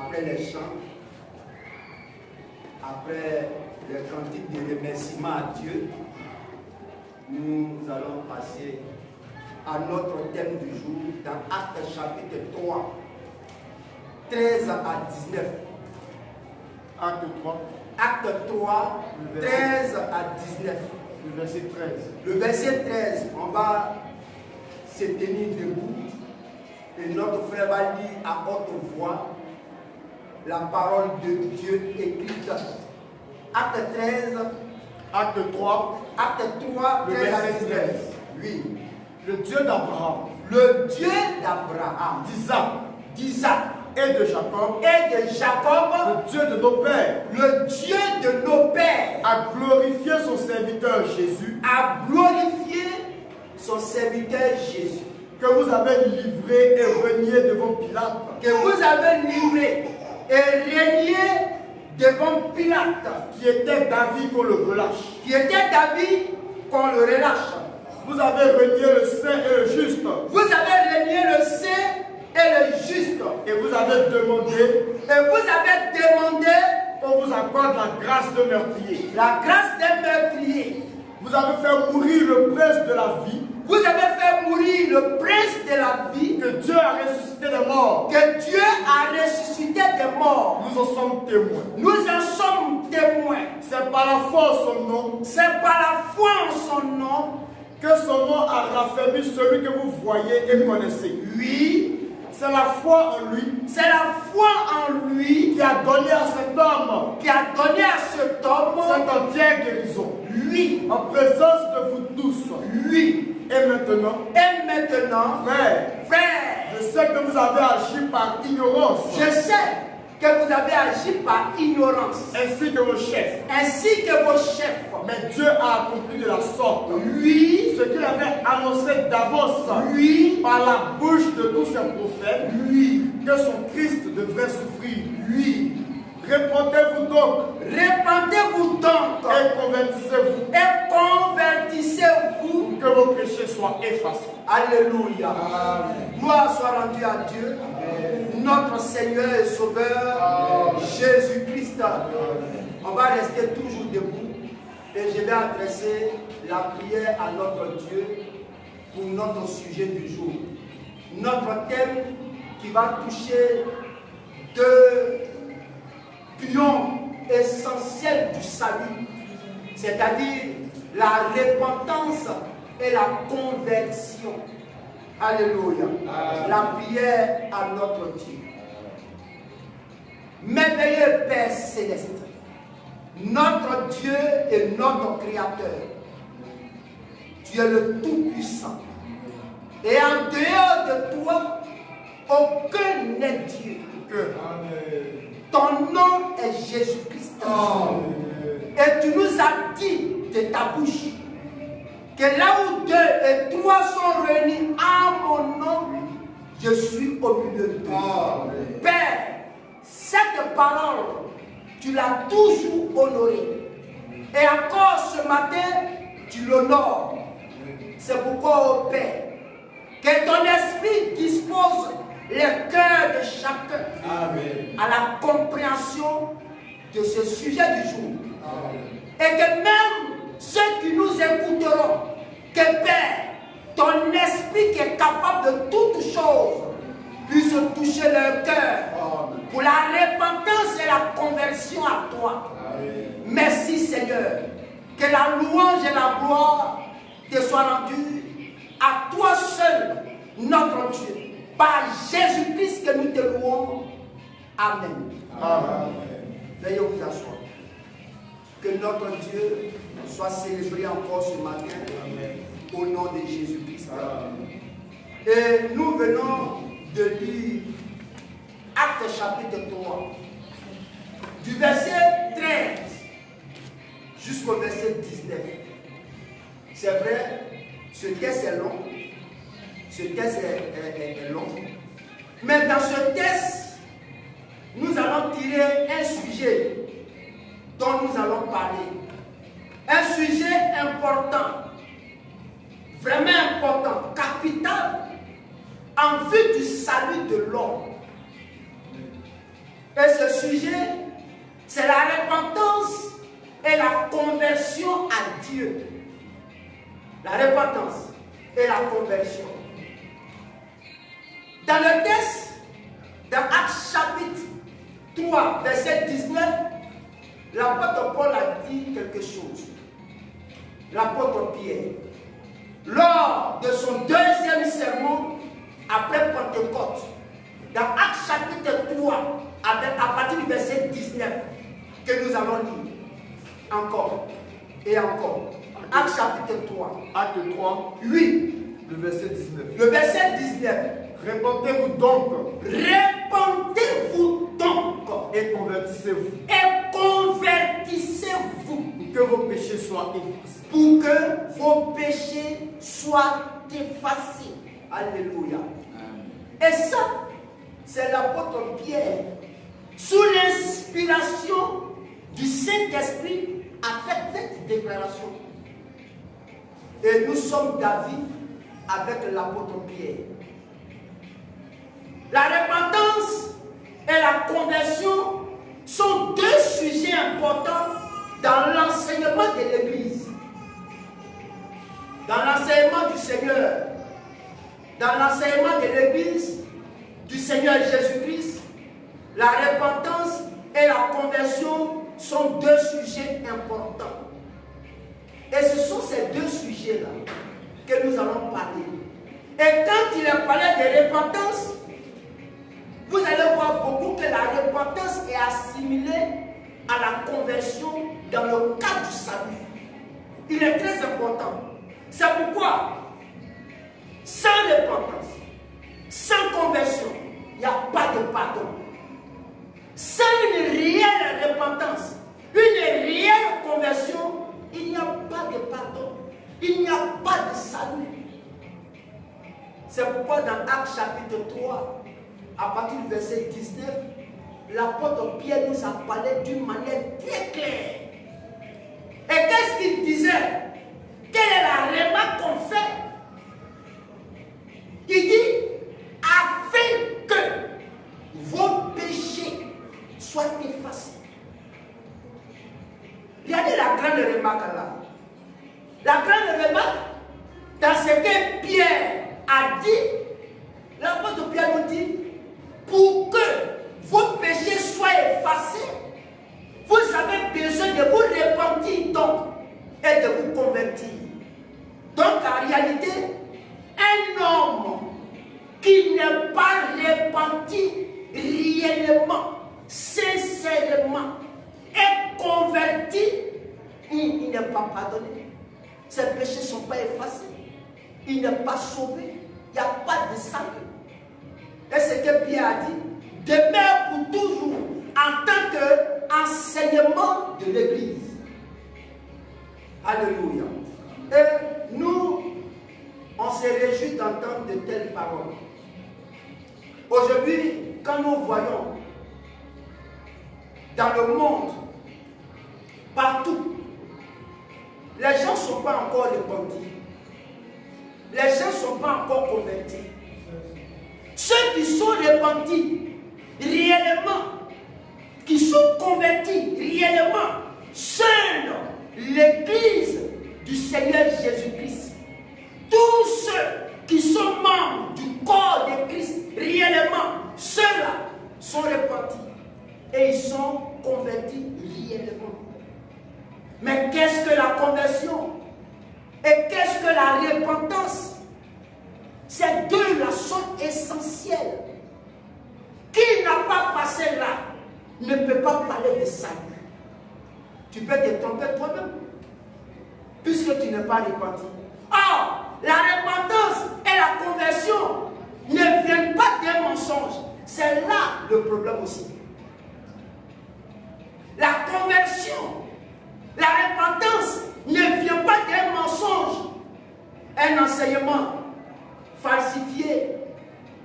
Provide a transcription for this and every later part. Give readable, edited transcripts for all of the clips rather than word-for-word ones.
après les chants, après les cantiques de remerciement à Dieu, nous allons passer à notre thème du jour dans Actes chapitre 3, 13 à 19. Acte 3. Acte 3, 13 à 19. Le verset 13. Le verset 13, on va se tenir debout et notre frère va lire à haute voix la parole de Dieu écrite. Acte 13. Acte 3. Acte 3, Le 13 à verset 19. 13. Oui. Le Dieu d'Abraham, Le Dieu d'Abraham, d'Isaac et de Jacob, le Dieu de nos pères, le Dieu de nos pères, a glorifié son serviteur Jésus, a glorifié son serviteur Jésus, que vous avez livré et renié devant Pilate, que vous avez livré et régné devant Pilate, qui était David qu'on le relâche. qui était David, qu'on le relâche. Vous avez renié le saint et le juste, Vous avez régné le saint et le juste, et vous avez demandé qu'on vous accorde la grâce de meurtrier. la grâce d'un meurtrier. Vous avez fait mourir le prince de la vie, Vous avez fait mourir le prince de la vie, que Dieu a ressuscité des morts. que Dieu a ressuscité des morts. Nous en sommes témoins. Nous en sommes témoins. C'est par la foi en son nom C'est par la foi en son nom, que son nom a raffermi celui que vous voyez et connaissez. oui, C'est la foi en lui c'est la foi en lui qui a donné à cet homme qui a donné à cet homme, cette entière guérison. lui, En présence de vous tous. lui. Et maintenant, Et maintenant, frère, frère, je sais que vous avez agi par ignorance, je sais que vous avez agi par ignorance, ainsi que vos chefs. ainsi que vos chefs. Mais Dieu a accompli de la sorte Oui, ce qu'il avait annoncé d'avance oui, par la bouche de tous ses prophètes, oui, que son Christ devrait souffrir. oui. Répondez-vous donc Répandez-vous donc et convertissez-vous, et convertissez-vous. que vos péchés soient effacés. Alléluia. Amen. Gloire soit rendue à Dieu, notre Seigneur et Sauveur, Jésus-Christ. On va rester toujours debout et je vais adresser la prière à notre Dieu pour notre sujet du jour. Notre thème qui va toucher deux pions essentiels du salut, c'est-à-dire la repentance et la conversion. Alléluia. La prière à notre Dieu. Merveilleux Père Céleste, notre Dieu et notre Créateur, tu es le Tout-Puissant. Et en dehors de toi, aucun n'est Dieu. Ton nom est Jésus-Christ. Et tu nous as dit de ta bouche que là où 2 et 3 sont réunis en mon nom, je suis au milieu de toi. Père, cette parole, tu l'as toujours honorée. Et encore ce matin, tu l'honores. C'est pourquoi, ô Père, que ton esprit dispose le cœur de chacun à la compréhension de ce sujet du jour. Et que même ceux qui nous écouteront, que Père, ton esprit qui est capable de toutes choses, puisse toucher leur cœur pour la repentance et la conversion à toi. Merci Seigneur, que la louange et la gloire te soient rendues à toi seul, notre Dieu. Par Jésus-Christ que nous te louons. Amen. Veuillez vous asseoir. Que notre Dieu soit célébré encore ce matin. Au nom de Jésus-Christ. Et nous venons de lire Actes chapitre 3. Du verset 13 jusqu'au verset 19. C'est vrai, ce texte est long. Ce texte est long. Mais dans ce texte, nous allons tirer un sujet dont nous allons parler. Un sujet important, vraiment important, capital, en vue du salut de l'homme. sujet, c'est la repentance et la conversion à Dieu. La repentance et la conversion. Dans le texte, dans Actes chapitre 3, verset 19, l'apôtre Paul a dit quelque chose. L'apôtre Pierre, lors de son deuxième sermon, après Pentecôte, dans Actes chapitre 3, à partir du verset 19, que nous allons lire, encore et encore. Actes chapitre 3. Acte 3. Oui. Le verset 19. Le verset 19. Répentez-vous donc. Répentez-vous donc. Et convertissez-vous. Et convertissez-vous. Pour que vos péchés soient effacés. Pour que vos péchés soient effacés. Alléluia. Et ça, c'est l'apôtre Pierre, sous l'inspiration du Saint-Esprit, a fait cette déclaration. Et nous sommes David avec l'apôtre Pierre. La repentance et la conversion sont deux sujets importants dans l'enseignement de l'Église, dans l'enseignement du Seigneur, dans l'enseignement de l'Église du Seigneur Jésus-Christ. La repentance et la conversion sont deux sujets importants. Et ce sont ces deux sujets-là que nous allons parler. Et quand il a parlé de repentance, vous allez voir beaucoup que la repentance est assimilée à la conversion dans le cadre du salut. Il est très important. C'est pourquoi, sans repentance, sans conversion, il n'y a pas de pardon. Sans une réelle repentance, une réelle conversion, il n'y a pas de pardon. Il n'y a pas de salut. C'est pourquoi dans Actes chapitre 3, à partir du verset 19, l'apôtre Pierre nous a parlé d'une manière très claire. Et qu'est-ce qu'il disait? Quelle est la remarque qu'on fait? Il dit, afin que vos péchés soient effacés. Regardez la grande remarque là. La grande remarque, dans ce que Pierre a dit, l'apôtre Pierre nous dit, pour que vos péchés soient effacés, vous avez besoin de vous repentir donc et de vous convertir. Donc en réalité, un homme qui n'est pas repenti réellement, sincèrement et converti, il n'est pas pardonné. Ses péchés ne sont pas effacés. Il n'est pas sauvé. Il n'y a pas de salut. Et ce que Pierre a dit, demeure pour toujours en tant qu'enseignement de l'Église. Alléluia. Et nous, on se réjouit d'entendre de telles paroles. Aujourd'hui, quand nous voyons dans le monde, partout, les gens ne sont pas encore repentis. Les gens ne sont pas encore convertis. Ceux qui sont repentis réellement, qui sont convertis réellement, seuls l'Église du Seigneur Jésus-Christ. Tous ceux qui sont membres du corps de Christ réellement, ceux-là sont repentis et ils sont convertis réellement. Mais qu'est-ce que la conversion? Et qu'est-ce que la repentance? Ces deux-là sont essentiels. Qui n'a pas passé là ne peut pas parler de salut. Tu peux te tromper toi-même, puisque tu n'es pas repenti. Or, la repentance et la conversion ne viennent pas d'un mensonge. C'est là le problème aussi. La conversion, la repentance ne vient pas d'un mensonge, un enseignement falsifié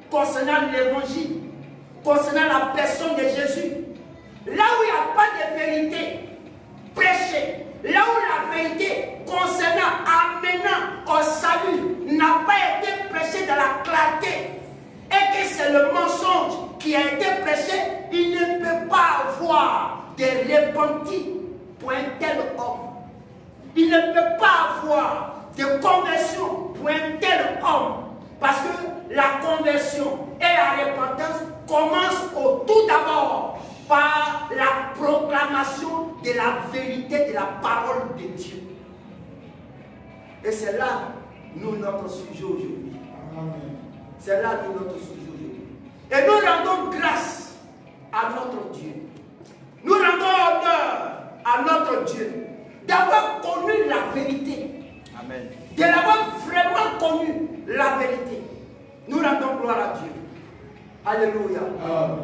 concernant l'évangile, concernant la personne de Jésus. Là où il n'y a pas de vérité prêchée, là où la vérité concernant, amenant au salut n'a pas été prêchée dans la clarté, et que c'est le mensonge qui a été prêché, il ne peut pas avoir des repentis pour un tel homme. Il ne peut pas avoir de conversion pour un tel homme. Parce que la conversion et la repentance commencent au tout d'abord par la proclamation de la vérité de la parole de Dieu. Et c'est là, nous, notre sujet aujourd'hui. C'est là, nous, notre sujet aujourd'hui. Et nous rendons grâce à notre Dieu. Nous rendons honneur à notre Dieu d'avoir connu la vérité. Amen. De l'avoir vraiment connu la vérité. Nous rendons gloire à Dieu. Alléluia. Amen.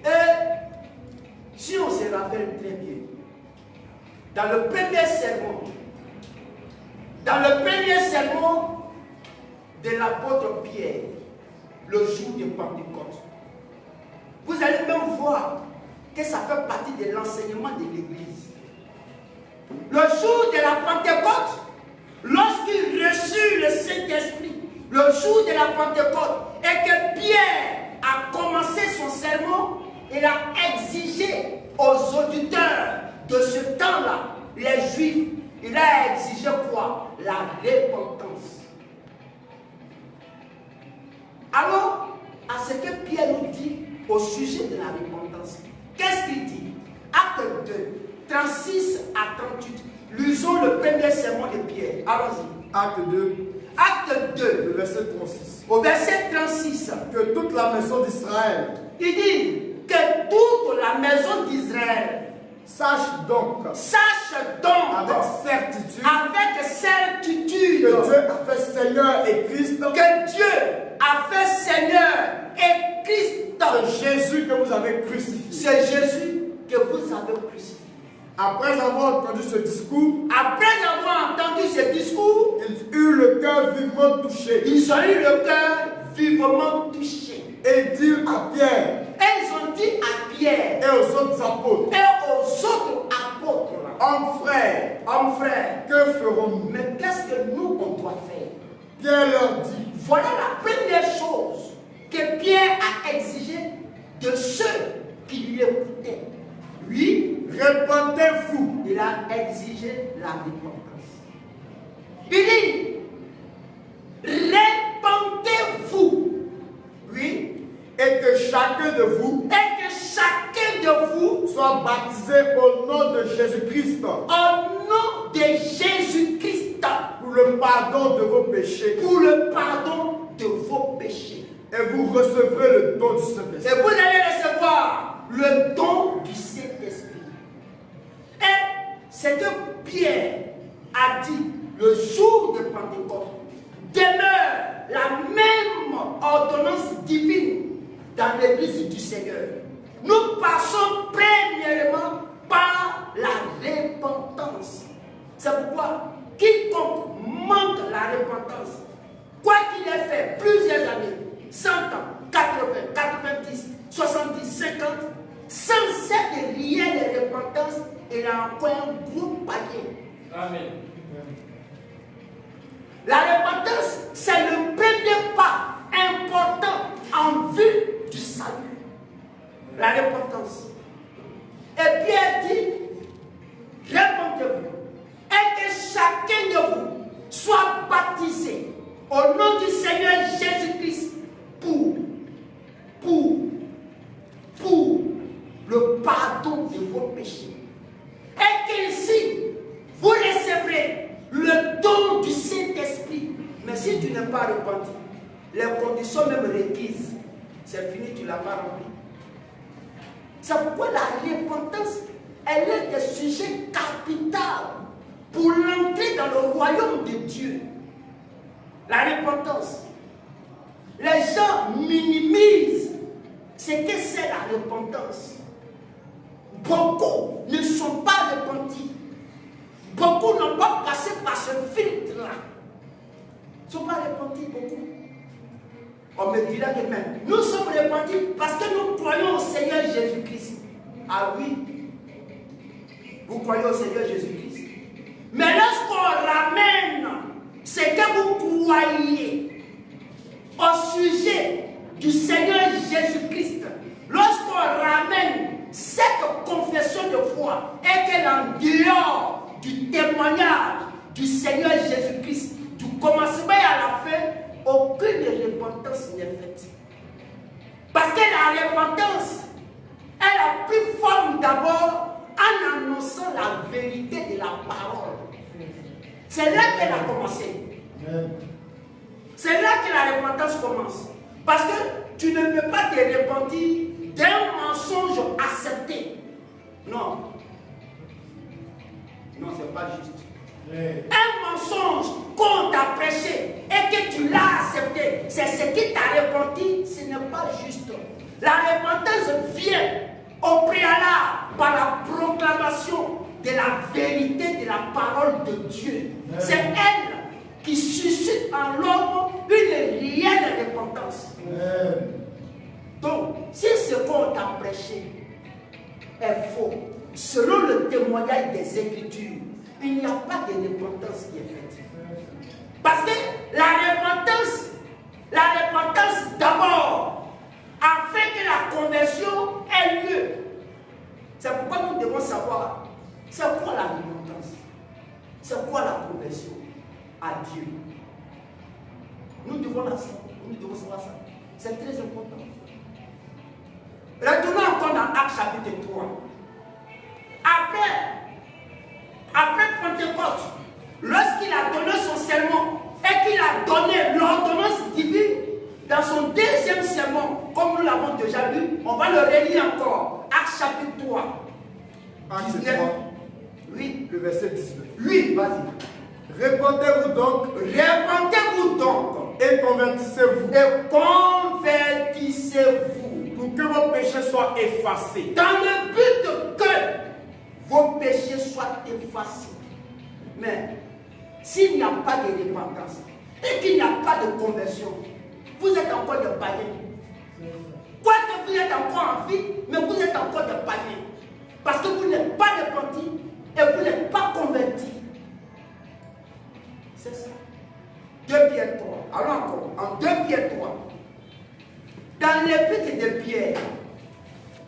Et si on se rappelle très bien, dans le premier sermon de l'apôtre Pierre, le jour de Pentecôte, vous allez même voir que ça fait partie de l'enseignement de l'Église. Le jour de la Pentecôte, lorsqu'il reçut le Saint-Esprit, le jour de la Pentecôte, et que Pierre a commencé son sermon, il a exigé aux auditeurs de ce temps-là, les Juifs, il a exigé quoi? La repentance. Alors, à ce que Pierre nous dit au sujet de la repentance, qu'est-ce qu'il dit? Acte 2, 36 à 38. Lisons le premier sermon de Pierre. Allons-y. Acte 2. Acte 2. Le verset 36. Au verset 36. Que toute la maison d'Israël. Il dit que toute la maison d'Israël. Sache donc. Avec certitude. Que Dieu a fait Seigneur et Christ. Que Dieu a fait Seigneur et Christ. C'est Jésus que vous avez crucifié. C'est Jésus que vous avez crucifié. Après avoir entendu ce discours, ils eurent le cœur vivement touché. Ils ont eu le cœur vivement touché. Et dirent à Pierre. Et ils ont dit à Pierre. Et aux autres apôtres. Hommes frères. Que ferons-nous? Mais qu'est-ce que nous on doit faire? Pierre leur dit. Voilà la première chose que Pierre a exigé de ceux qui l'écoutaient. Oui, repentez-vous. Il a exigé la repentance. Il dit, repentez-vous. Oui. Et que chacun de vous. Soit baptisé au nom de Jésus-Christ. Au nom de Jésus-Christ. Pour le pardon de vos péchés. Et vous recevrez le don du Saint-Esprit. Et vous allez recevoir le don du Saint-Esprit. Et ce que Pierre a dit le jour de Pentecôte demeure la même ordonnance divine dans l'église du Seigneur. Nous passons premièrement par la repentance. C'est pourquoi quiconque manque la repentance, quoi qu'il ait fait plusieurs années, 100 ans, 80, 90, 70, 50, sans cette réelle repentance, il a encore un gros paquet. Amen. La repentance, c'est le premier pas important en vue du salut. La repentance. Et Pierre dit, repentez-vous. Et que chacun de vous soit baptisé au nom du Seigneur Jésus-Christ pour le pardon de vos péchés. Et qu'ainsi, vous recevrez le don du Saint-Esprit. Mais si tu n'es pas repenti, les conditions même requises, c'est fini, tu ne l'as pas rempli. C'est pourquoi la repentance, elle est un sujet capital pour l'entrée dans le royaume de Dieu. La repentance. Les gens minimisent ce que c'est la repentance. Beaucoup ne sont pas repentis. Beaucoup n'ont pas passé par ce filtre-là. Ils ne sont pas repentis, beaucoup. On me dira que même, nous sommes repentis parce que nous croyons au Seigneur Jésus-Christ. Ah oui, vous croyez au Seigneur Jésus-Christ. Mais lorsqu'on ramène ce que vous croyez au sujet du Seigneur Jésus-Christ, lorsqu'on ramène cette confession profession de foi et qu'elle est en dehors du témoignage du Seigneur Jésus-Christ, du commencement et à la fin, aucune repentance n'est faite. Parce que la repentance, elle a pris forme d'abord en annonçant la vérité de la parole. C'est là qu'elle a commencé. C'est là que la repentance commence. Parce que tu ne peux pas te repentir d'un mensonge accepté. Non. Non, ce n'est pas juste. Un mensonge qu'on t'a prêché et que tu l'as accepté, c'est ce qui t'a repenti, ce n'est pas juste. La repentance vient au préalable par la proclamation de la vérité de la parole de Dieu. C'est elle qui suscite en l'homme une réelle repentance. Donc, si ce qu'on t'a prêché est faux, selon le témoignage des Écritures, il n'y a pas de repentance qui est faite. Parce que la repentance d'abord, afin que la conversion ait lieu. C'est pourquoi nous devons savoir, c'est quoi la repentance? C'est quoi la conversion à Dieu? Nous devons savoir ça. C'est très important. Retournons encore dans Actes chapitre 3. Après Pentecôte, lorsqu'il a donné son sermon et qu'il a donné l'ordonnance divine dans son deuxième sermon, comme nous l'avons déjà lu, on va le relire encore. Actes chapitre 3. Actes 19. 3. Oui. Le verset 19. Oui, vas-y. Répandez-vous donc et convertissez-vous. Et convertissez-vous. Pour que vos péchés soient effacés. Dans le but que vos péchés soient effacés. Mais s'il n'y a pas de repentance et qu'il n'y a pas de conversion, vous êtes encore des païens. Quoique vous êtes encore en vie, mais vous êtes encore des païens. Parce que vous n'êtes pas repentis et vous n'êtes pas convertis. C'est ça. 2 Pierre 3. Allons encore. En 2 Pierre 3. Dans l'épître de Pierre,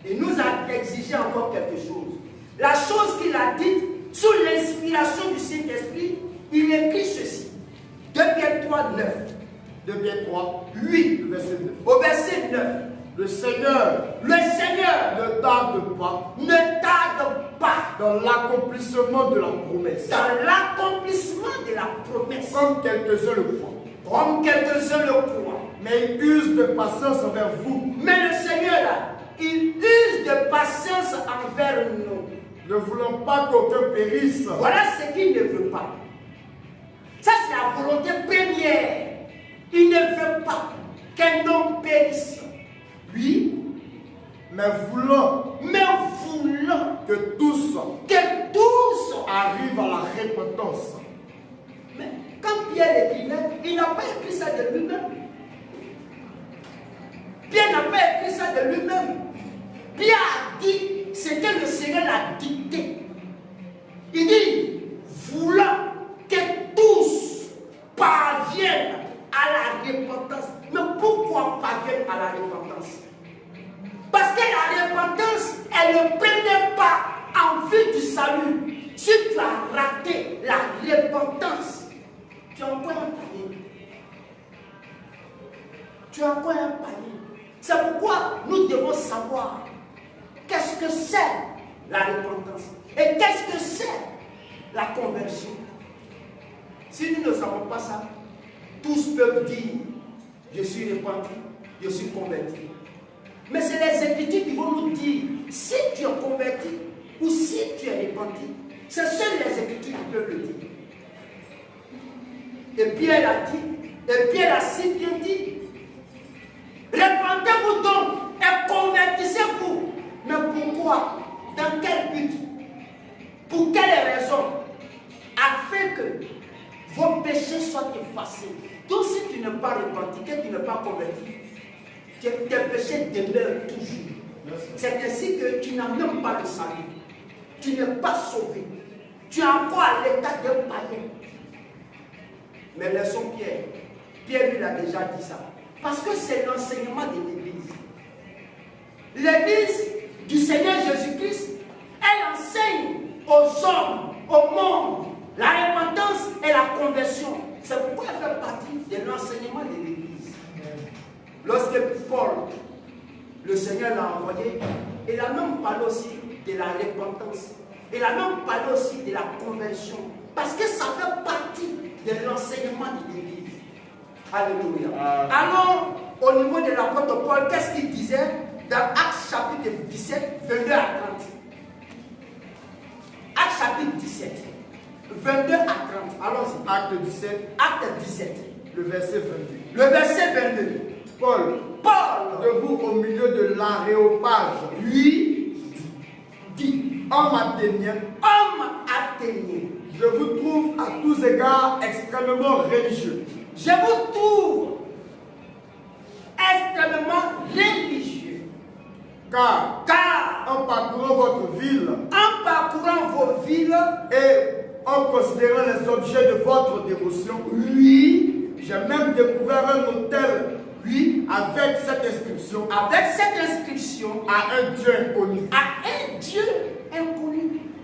il nous a exigé encore quelque chose. La chose qu'il a dite, sous l'inspiration du Saint-Esprit, il écrit ceci. 2 Pierre 3, 9. 2 Pierre 3, 8. le verset 9. Au verset 9. Le Seigneur ne tarde pas dans l'accomplissement de la promesse. Dans l'accomplissement de la promesse. Comme quelques-uns le croient. Comme quelques-uns le croient. Mais il use de patience envers vous. Mais le Seigneur, là, il use de patience envers nous. Ne voulant pas qu'aucun périsse. Voilà ce qu'il ne veut pas. Ça, c'est la volonté première. Il ne veut pas qu'un homme périsse. Oui. Mais voulant que tous arrivent à la repentance. Mais quand Pierre écrivait, il n'a pas écrit ça de lui-même. Pierre n'a pas écrit ça de lui-même. Pierre a dit ce que le Seigneur a dicté. Il dit, voulant que tous parviennent à la repentance. Mais pourquoi parviennent à la repentance? Parce que la repentance est le premier pas en vue du salut. Si tu as raté la repentance, tu es encore un païen. Tu es encore un païen. C'est pourquoi nous devons savoir qu'est-ce que c'est la repentance et qu'est-ce que c'est la conversion. Si nous ne savons pas ça, tous peuvent dire, je suis repenti, je suis converti. Mais c'est les Écritures qui vont nous dire si tu es converti ou si tu es repenti. C'est seules les Écritures qui peuvent le dire. Et Pierre a dit, et Pierre a si bien dit, repentez-vous donc et convertissez-vous. Mais pourquoi? Dans quel but? Pour quelle raison? Afin que vos péchés soient effacés. Donc si tu n'es pas repenti, que tu n'es pas converti, tes péchés demeurent toujours. C'est ainsi que tu n'as même pas le salut. Tu n'es pas sauvé. Tu es encore à l'état d'un païen. Mais laissons Pierre. Pierre lui a déjà dit ça. Parce que c'est l'enseignement de l'Église. L'Église du Seigneur Jésus-Christ, elle aux hommes, au monde. La repentance et la conversion. C'est pourquoi elle fait partie de l'enseignement de l'Église. Lorsque Paul, le Seigneur l'a envoyé, il a même parlé aussi de la repentance. Il a même parlé aussi de la conversion. Parce que ça fait partie de l'enseignement de l'Église. Alléluia. Alors, au niveau de l'apôtre Paul, qu'est-ce qu'il disait dans Actes chapitre 17, 22 à 30? Actes chapitre 17, 22 à 30. Allons-y. Acte 17. Acte 17. Le verset 22. Le verset 22. Paul, debout au milieu de l'aréopage, lui dit, homme athénien, je vous trouve à tous égards extrêmement religieux. Je vous trouve extrêmement religieux. Car en parcourant votre ville, vos villes, et en considérant les objets de votre dévotion, oui, j'ai même découvert un autel, oui, avec cette inscription, à un Dieu inconnu.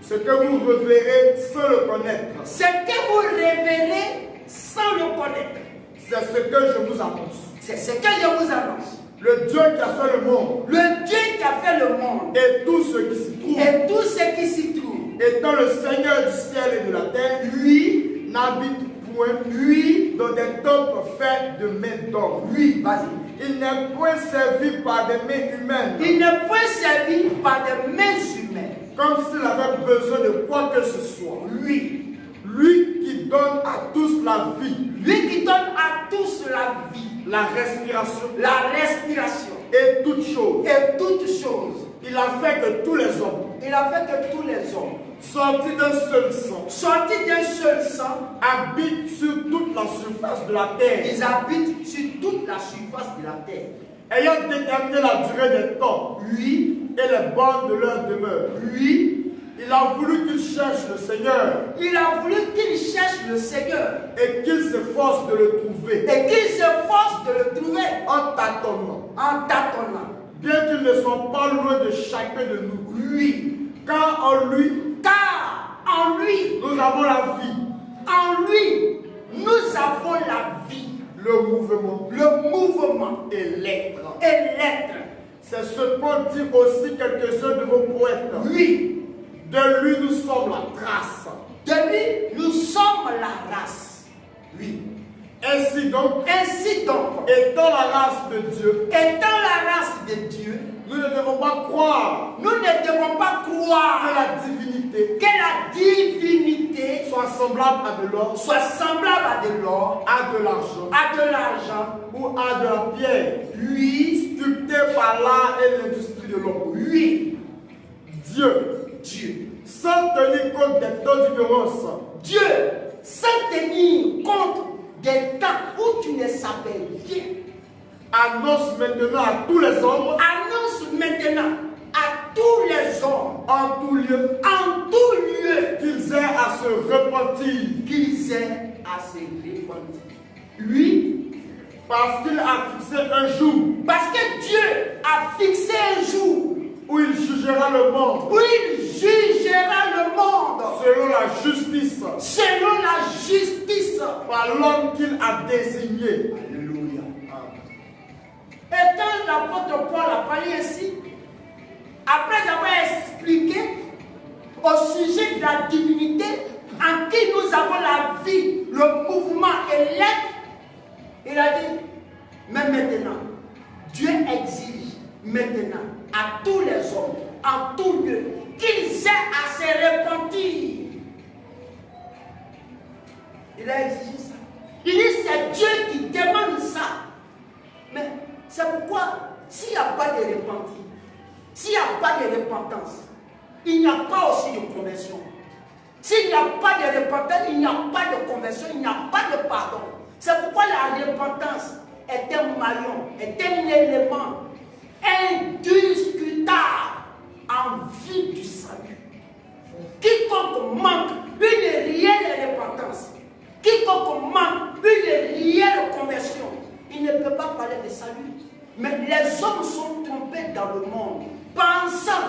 Ce que vous reverrez sans le connaître. Ce que vous révérez sans le connaître. C'est ce que je vous annonce. C'est ce que je vous annonce. Le Dieu qui a fait le monde. Le Dieu qui a fait le monde. Et tout ce qui s'y trouve. Et tout ce qui s'y trouve. Étant le Seigneur du ciel et de la terre, lui n'habite point, lui, dans des temples faits de mains d'homme. Oui, vas-y. Il n'est point servi par des mains humaines. Il n'est point servi par des mains humaines. Comme s'il avait besoin de quoi que ce soit. Oui. Lui qui donne à tous la vie. Lui qui donne à tous la vie. La respiration. La respiration. Et toutes choses. Et toutes choses. Il a fait que tous les hommes. Il a fait que tous les hommes. Sortis d'un seul sang. Sortis d'un seul sang. Habitent sur toute la surface de la terre. Ils habitent sur toute la surface de la terre. Ayant déterminé la durée des temps. Oui. Et les bornes de leur demeure. Oui. Il a voulu qu'il cherche le Seigneur. Il a voulu qu'il cherche le Seigneur. Et qu'il s'efforce de le trouver. Et qu'il s'efforce de le trouver. En tâtonnant. En tâtonnant. Bien qu'il ne soit pas loin de chacun de nous. Oui. Car en lui, nous avons la vie. En lui, nous avons la vie. Le mouvement. Et l'être. C'est ce qu'ont dit aussi quelques-uns de vos poètes. Oui. De lui, nous sommes la trace. De lui, nous sommes la race. Oui. Ainsi donc, étant la race de Dieu, nous ne devons pas croire que la divinité soit semblable à de l'or, à de l'argent, ou à de la pierre, oui, sculptée par l'art et l'industrie de l'homme. Oui. Dieu, sans tenir compte des temps d'ignorance, Dieu, sans tenir compte des temps où tu ne savais rien, annonce maintenant à tous les hommes, en tout lieu, qu'ils aient à se repentir. Oui, parce qu'il a fixé un jour. Parce que Dieu a fixé un jour où il jugera le monde. Selon la justice. Par l'homme qu'il a désigné. Alléluia. Et quand l'apôtre Paul a parlé ainsi, après avoir expliqué au sujet de la divinité en qui nous avons la vie, le mouvement et l'être, il a dit, mais maintenant, Dieu exige maintenant à tous les hommes, en tout lieu, qu'ils aient à se repentir. Il a exigé ça. Il dit, c'est Dieu qui demande ça. Mais c'est pourquoi, s'il n'y a pas de repentir, s'il n'y a pas de repentance, il n'y a pas aussi de conversion. S'il n'y a pas de repentance, il n'y a pas de conversion, il n'y a pas de pardon. C'est pourquoi la repentance est un maillon, est un élément indiscutable en vue du salut. Quiconque manque une réelle repentance, quiconque manque une réelle conversion, il ne peut pas parler de salut. Mais les hommes sont trompés dans le monde, pensant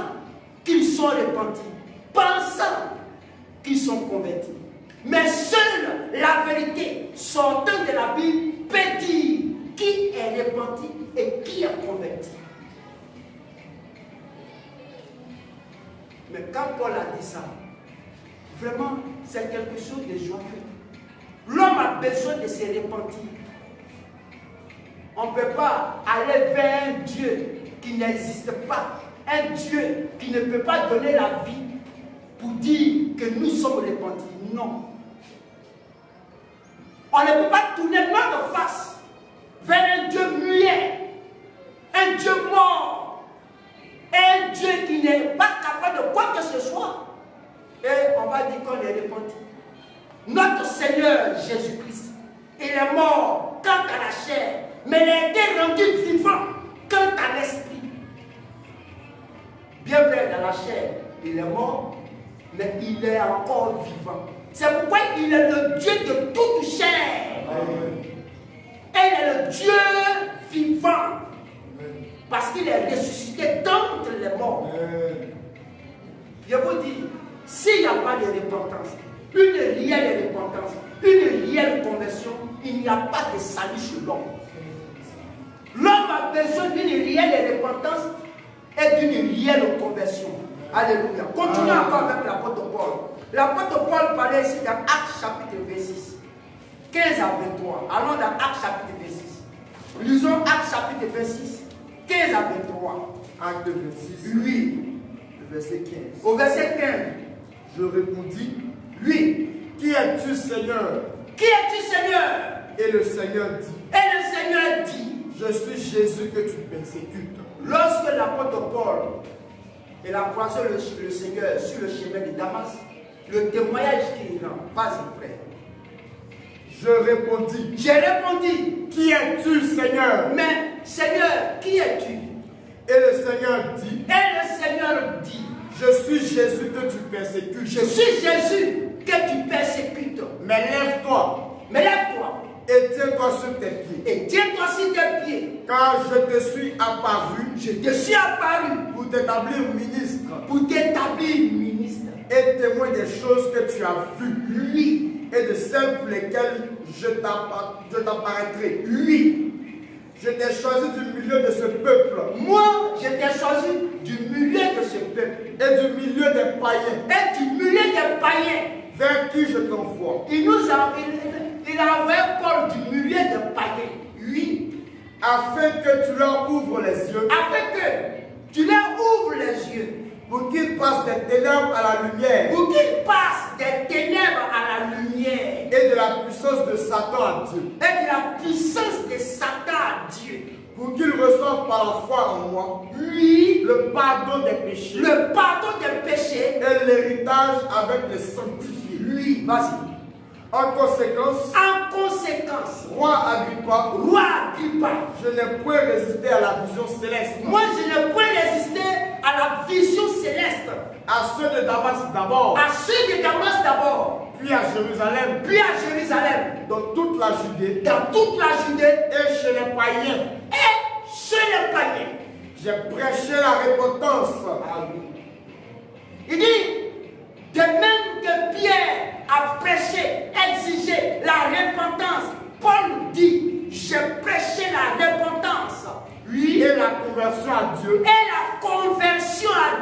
qu'ils sont repentis, pensant qui sont convertis. Mais seule la vérité sortant de la Bible peut dire qui est repenti et qui est converti. Mais quand Paul a dit ça, vraiment, c'est quelque chose de joyeux. L'homme a besoin de se repentir. On ne peut pas aller vers un Dieu qui n'existe pas, un Dieu qui ne peut pas donner la vie pour dire que nous sommes repentis. Non. On ne peut pas tourner notre face vers un Dieu muet, un Dieu mort, un Dieu qui n'est pas capable de quoi que ce soit. Et on va dire qu'on est repenti. Notre Seigneur Jésus-Christ, il est mort quant à la chair, mais il a été rendu vivant quant à l'esprit. Bien vrai, dans la chair, il est mort, mais il est encore vivant. C'est pourquoi il est le Dieu de toute chair. Amen. Et il est le Dieu vivant. Amen. Parce qu'il est ressuscité d'entre les morts. Amen. Je vous dis, s'il n'y a pas de repentance, une réelle repentance, une réelle conversion, il n'y a pas de salut sur l'homme. L'homme a besoin d'une réelle repentance et d'une réelle conversion. Alléluia. Continuons encore avec l'apôtre Paul. L'apôtre Paul parlait ici dans Actes chapitre 26, 15 à 23. Allons dans Actes chapitre 26. Lisons Actes chapitre 26, 15 à 23. Acte 26. Oui. Le verset 15. Au verset 15. Je répondis, oui. Qui es-tu, Seigneur? Qui es-tu, Seigneur? Et le Seigneur dit, je suis Jésus que tu persécutes. Lorsque l'apôtre Paul il a croisé le Seigneur sur le chemin de Damas, le témoignage qu'il rend, vas-y frère. Je répondis, j'ai répondu, qui es-tu, Seigneur? Mais Seigneur, qui es-tu? Et le Seigneur dit, je suis Jésus que tu persécutes. Je suis Jésus que tu persécutes. Mais lève-toi. Et tiens-toi sur tes pieds. Car je te suis apparu. Pour t'établir ministre. Et témoin des choses que tu as vues. Oui. Et de celles pour lesquelles je t'apparaîtrai. Oui. Je t'ai choisi du milieu de ce peuple. Moi, je t'ai choisi du milieu de ce peuple. Et du milieu des païens. Vers qui je t'envoie. Il a envoyé Paul du milieu des païens. Oui. Afin que tu leur ouvres les yeux. Pour qu'ils passent des ténèbres à la lumière. Et de la puissance de Satan à Dieu. Pour qu'ils reçoivent par la foi en moi. Oui. Le pardon des péchés. Et l'héritage avec les sanctifiés. Oui. Vas-y. En conséquence, roi Agrippa, je n'ai point résisté à la vision céleste. Moi, je n'ai point résisté à la vision céleste. À ceux de Damas d'abord. Puis à Jérusalem. Dans toute la Judée. Et chez les païens. J'ai prêché la repentance. Il dit, de même que Pierre a prêché, exigé la repentance, Paul dit, j'ai prêché la repentance. Oui. Et la conversion à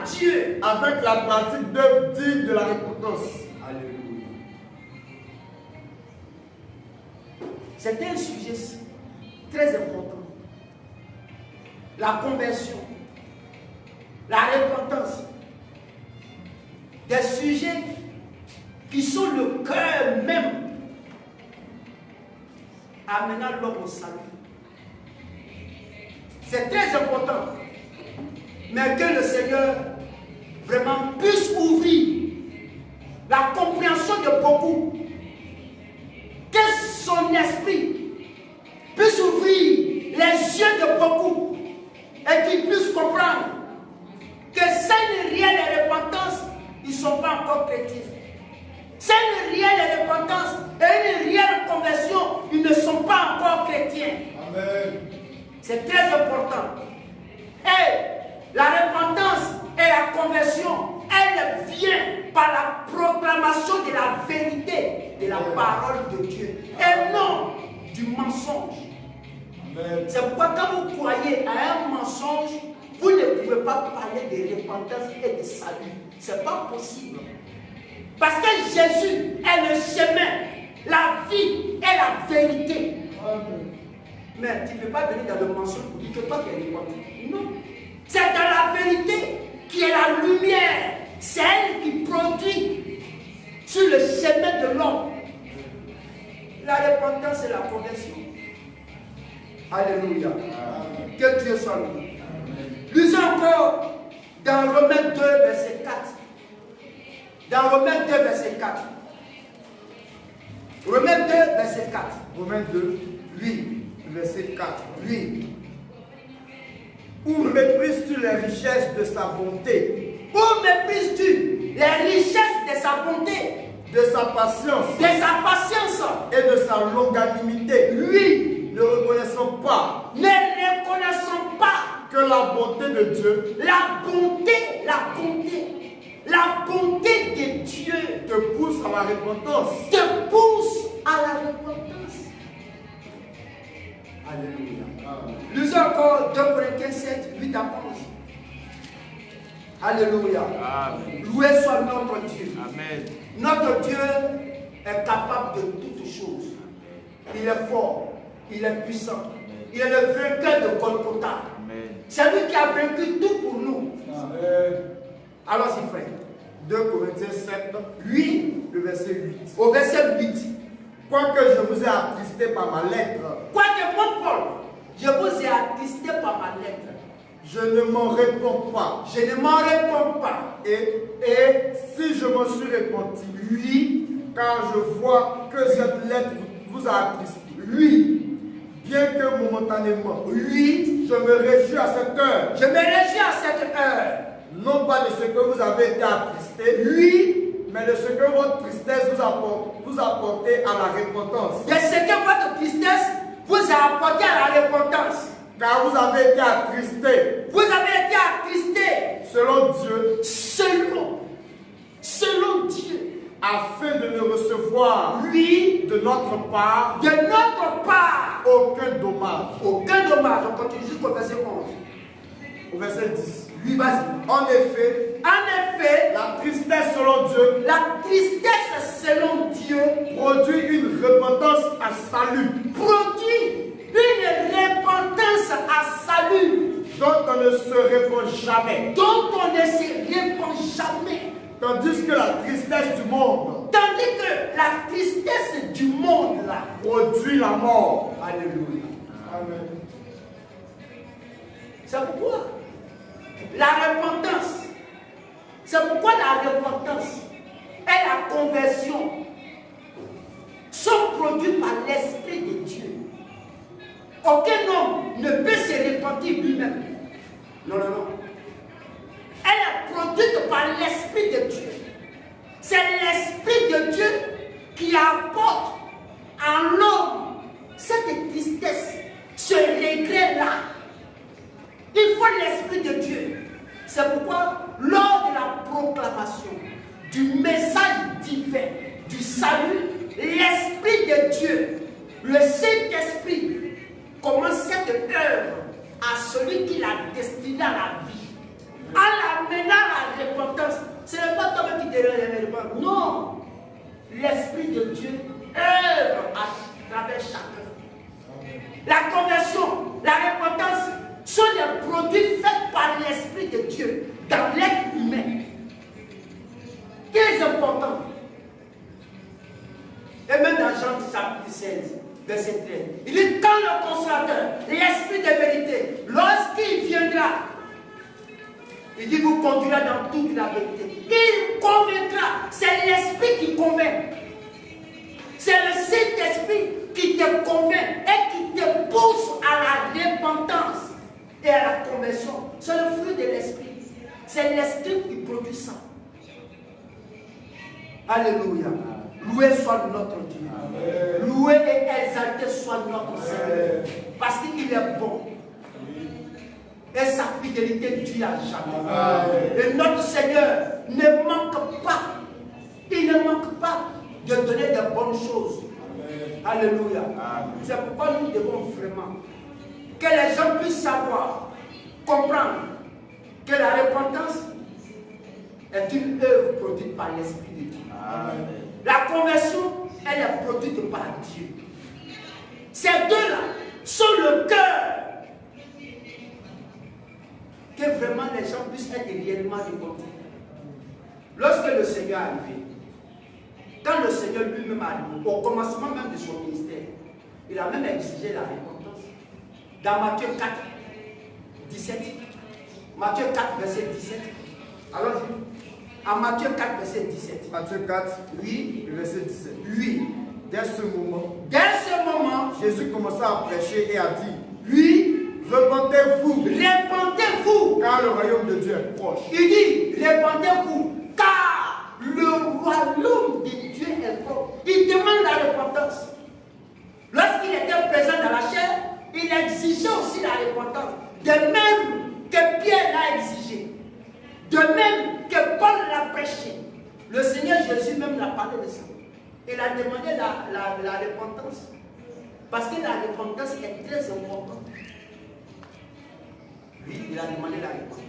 Dieu. Avec la pratique d'œuvres dignes de la repentance. Alléluia. C'est un sujet très important. La conversion, la repentance. Des sujets qui sont le cœur même amenant l'homme au salut. C'est très important. Mais que le Seigneur vraiment puisse ouvrir la compréhension de beaucoup. Que son esprit puisse ouvrir les yeux de beaucoup et qu'ils puissent comprendre que sans une réelle repentance, ils ne sont pas encore chrétiens. Sans une réelle repentance et une réelle conversion, ils ne sont pas encore chrétiens. Amen. C'est très important. Et la repentance et la conversion, elle vient par la proclamation la vérité de la parole de Dieu et non du mensonge. C'est pourquoi quand vous croyez à un mensonge, vous ne pouvez pas parler de repentance et de salut. Ce n'est pas possible. Parce que Jésus est le chemin, la vie et la vérité. Mais tu ne peux pas venir dans le mensonge pour dire que toi tu es repentant. Non. C'est dans la vérité qui est la lumière. C'est elle qui produit sur le chemin de l'homme. La repentance et la conversion. Alléluia. Que Dieu soit loué. Lisons encore dans Romains 2, verset 4. Dans Romains 2, verset 4. Romains 2, verset 4. Romains 2, Oui. verset 4. Oui. Où méprises-tu les richesses de sa bonté, Où méprises-tu les richesses de sa bonté, de sa patience de sa patience et de sa longanimité, Oui. ne reconnaissant pas Ne reconnaissons pas que la bonté de Dieu la bonté de Dieu te pousse à la repentance. te pousse à la repentance. Alléluia. Lisons encore 2 Corinthiens 7, 8 à 11. Alléluia. Amen. Loué soit notre Dieu. Amen. Notre Dieu est capable de toutes choses. Il est fort, il est puissant. Il est le vainqueur de Golgotha. Amen. C'est lui qui a vaincu tout pour nous. Allons-y, frère. 2 Corinthiens 7, Oui, le verset 8. au verset 8. Quoique je vous ai attristé par ma lettre, Quoique moi, Paul, je vous ai attristé par ma lettre. je ne m'en réponds pas. Je ne m'en réponds pas. Et si je m'en suis repenti, Oui, car je vois que cette lettre vous a attristé. oui, Bien que momentanément, oui. je me réjouis à cette heure, Je me réjouis à cette heure. non pas de ce que vous avez été attristé, Oui, mais de ce que votre tristesse vous a porté à la repentance. de ce que votre tristesse vous a apporté à la repentance. Car vous avez été attristé Vous avez été attristé selon Dieu, selon Dieu. afin de ne recevoir Oui, de notre part de notre part. aucun dommage. Aucun dommage. On continue jusqu'au verset 11. Au verset 10. Oui, vas-y. En effet, En effet, la tristesse selon Dieu la tristesse selon Dieu produit une repentance à salut, produit une repentance à salut dont on ne se répand jamais. dont on ne se répand jamais. Tandis que la tristesse du monde Tandis que la tristesse du monde là produit la mort. Alléluia. Amen. C'est pourquoi la repentance, c'est pourquoi la repentance et la conversion sont produits par l'Esprit de Dieu. Aucun homme ne peut se repentir lui-même. Non, non, non. Elle est produite par l'Esprit de Dieu. C'est l'Esprit de Dieu qui apporte en l'homme cette tristesse, ce regret-là. Il faut l'Esprit de Dieu. C'est pourquoi, lors de la proclamation du message divin, du salut, l'Esprit de Dieu, le Saint-Esprit, commence cette œuvre à celui qui l'a destiné à la vie. En l'amenant à la repentance, ce n'est pas toi qui te répand. Non. L'Esprit de Dieu œuvre à travers chacun. La conversion, la repentance sont des produits faits par l'Esprit de Dieu dans l'être humain. Très important. Et même dans Jean chapitre 16, verset 13, il dit quand le consolateur, l'Esprit de vérité, lorsqu'il viendra, il dit vous conduira dans toute la vérité. Il convaincra. C'est l'Esprit qui convainc. C'est le Saint-Esprit qui te convainc et qui te pousse à la repentance et à la conversion. C'est le fruit de l'Esprit. C'est l'Esprit qui produit ça. Alléluia. Loué soit notre Dieu. Amen. Loué et exalté soit notre Seigneur. Parce qu'il est bon. Et sa fidélité dure à jamais. Amen. Et notre Seigneur ne manque pas. Il ne manque pas. de donner de bonnes choses. Amen. Alléluia. Amen. C'est pourquoi nous devons vraiment que les gens puissent savoir, comprendre que la repentance est une œuvre produite par l'Esprit de Dieu. Amen. La conversion, elle est produite par Dieu. Ces deux-là sont le cœur. Que vraiment les gens puissent être réellement réconciliés. Lorsque le Seigneur est arrivé, quand le Seigneur lui-même a dit, au commencement même de son ministère, il a même exigé la repentance. Dans Matthieu 4, 17. Matthieu 4, verset 17. Alors, en Matthieu 4, verset 17. Matthieu 4, Oui. verset 17. Oui. Dès ce moment, Jésus Jésus commença à prêcher et a dit, oui, repentez-vous, répentez-vous. car le royaume de Dieu est proche. Il dit, répentez-vous, car le royaume de Dieu est proche. Il demande la repentance. Lorsqu'il était présent dans la chair, il exigeait aussi la repentance. De même que Pierre l'a exigé. De même que Paul l'a prêché. Le Seigneur Jésus même l'a parlé de ça. Il a demandé la repentance. Parce que la repentance est très importante. Oui, il a demandé la repentance.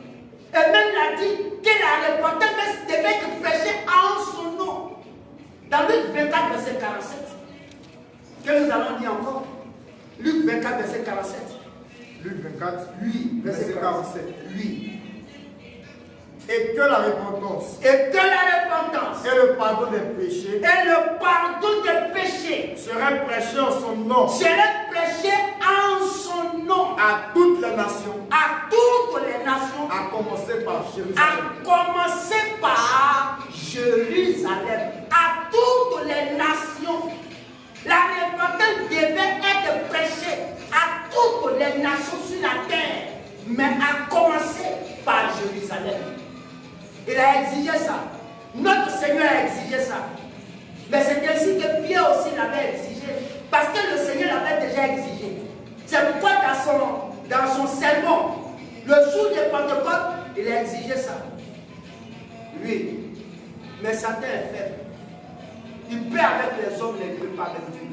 Et même il a dit que la repentance devait être prêchée en son nom. Dans Luc 24, verset 47. Que nous allons dire encore. Luc 24, verset 47. Luc 24, Oui, verset 47. Oui. Et que la repentance Et que la repentance et le pardon des péchés et le pardon des péchés seraient prêchés en son nom seraient prêchés en son nom à toutes les nations, à toutes les nations, à commencer par Jérusalem. à commencer par Jérusalem, à toutes les nations. La repentance devait être prêchée à toutes les nations sur la terre, mais à commencer par Jérusalem. Il a exigé ça. Notre Seigneur a exigé ça. Mais c'est ainsi que Pierre aussi l'avait exigé. Parce que le Seigneur l'avait déjà exigé. C'est pourquoi dans son sermon, le jour de Pentecôte, il a exigé ça. Oui. Mais Satan est faible. Il peut avec les hommes, mais il ne peut pas avec Dieu.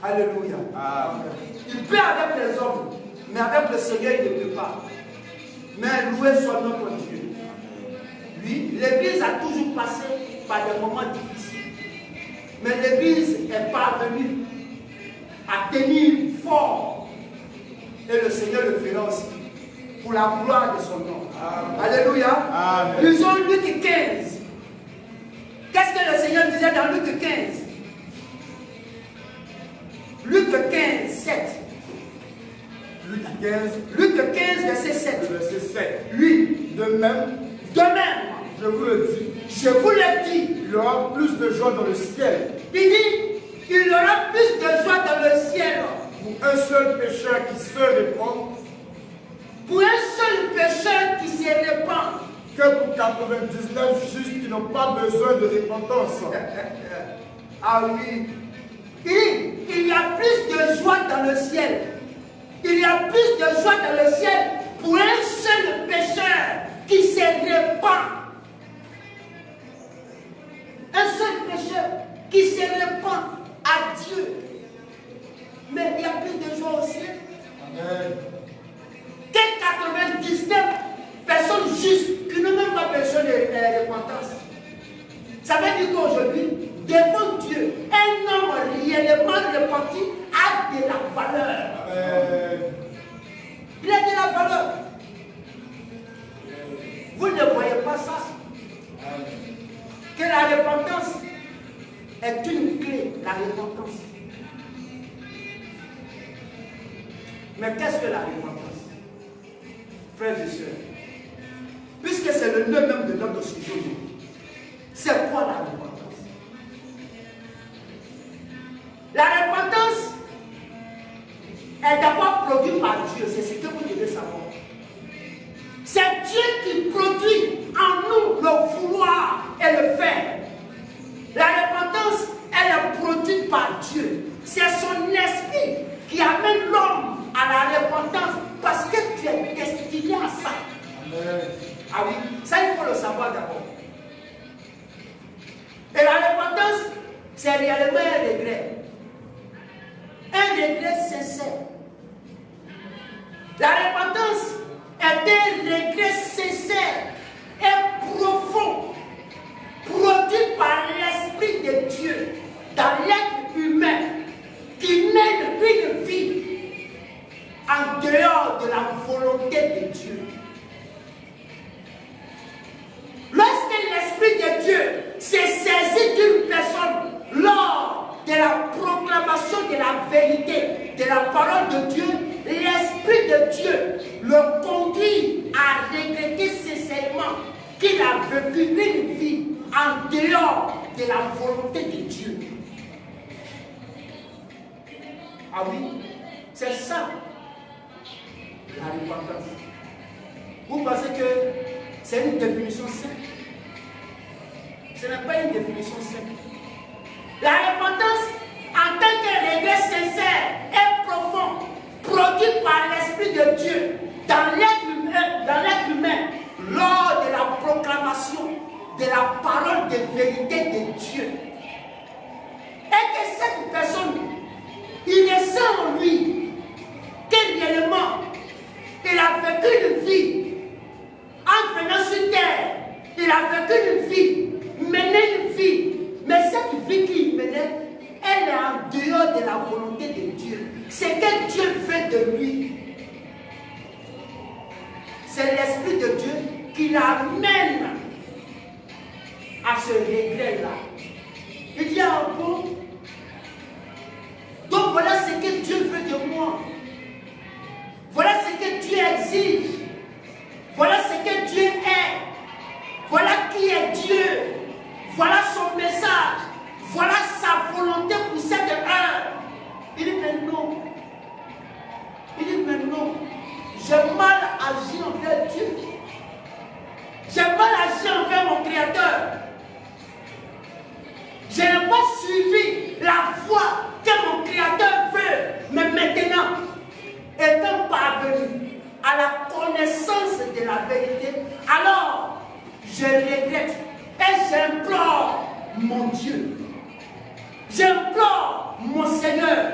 Alléluia. Amen. Il peut avec les hommes, mais avec le Seigneur, il ne peut pas. Mais loué soit notre Dieu. Oui, l'Église a toujours passé par des moments difficiles. Mais l'Église est parvenue à tenir fort. Et le Seigneur le fera aussi. Pour la gloire de son nom. Amen. Alléluia. Amen. Lisons Luc 15. Qu'est-ce que le Seigneur disait dans Luc 15? Luc 15, 7. Luc 15, Luc 15, verset 7. verset 7. Oui. De même, Je vous le dis. Je vous le dis. il y aura plus de joie dans le ciel Il dit, il y aura plus de joie dans le ciel pour un seul pécheur qui se répand pour un seul pécheur qui se répand que pour 99 justes qui n'ont pas besoin de repentance. Ah oui. Il y a plus de joie dans le ciel. Il y a plus de joie dans le ciel pour un seul pécheur qui se répand. Un seul pécheur qui se répand à Dieu. Mais il y a plus de joie au ciel. Amen. Que 99 personnes justes qui n'ont même pas besoin de repentance. Ça veut dire qu'aujourd'hui, devant Dieu, un homme réellement repenti a de la valeur. Amen. Il a de la valeur. Vous ne voyez pas ça. Que la repentance est une clé, la repentance. Mais qu'est-ce que la repentance? Frères et sœurs, puisque c'est le nœud même de notre sujet, c'est quoi la repentance? La repentance est d'abord produite par Dieu, c'est ce que vous devez savoir. C'est Dieu qui produit en nous le vouloir et le faire. La repentance, elle est produite par Dieu. C'est son esprit qui amène l'homme à la repentance parce que tu es destiné à ça. Amen. Ah oui, ça il faut le savoir d'abord. Et la repentance c'est réellement un regret. Un regret sincère. La repentance est un regret sincère et profond, produit par l'Esprit de Dieu dans l'être humain qui mène une vie en dehors de la volonté de Dieu. Lorsque l'Esprit de Dieu s'est saisi d'une personne lors de la proclamation de la vérité, de la parole de Dieu, l'Esprit de Dieu le conduit à regretter sincèrement qu'il a vécu une vie en dehors de la volonté de Dieu. Ah oui, c'est ça la repentance. Vous pensez que c'est une définition simple? Ce n'est pas une définition simple. La repentance, en tant que regret sincère et profond, produit par l'Esprit de Dieu dans l'être humain, lors de la proclamation de la parole de vérité de Dieu. Et que cette personne, il ressent en lui que réellement, il a vécu une vie en venant sur terre. Il a vécu une vie, mené une vie. Mais cette vie qu'il menait, elle est en dehors de la volonté de Dieu. C'est que Dieu veut de lui. C'est l'Esprit de Dieu qui l'amène à ce regret-là. Il dit en bon. Donc voilà ce que Dieu veut de moi. Voilà ce que Dieu exige. Voilà ce que Dieu est. Voilà qui est Dieu. Voilà son message. Voilà sa volonté pour cette heure. Il dit mais non. Il dit mais non. J'ai mal agi envers Dieu. J'ai mal agi envers mon Créateur. Je n'ai pas suivi la voie que mon Créateur veut. Mais maintenant, étant parvenu à la connaissance de la vérité, alors je regrette et j'implore mon Dieu. J'implore mon Seigneur.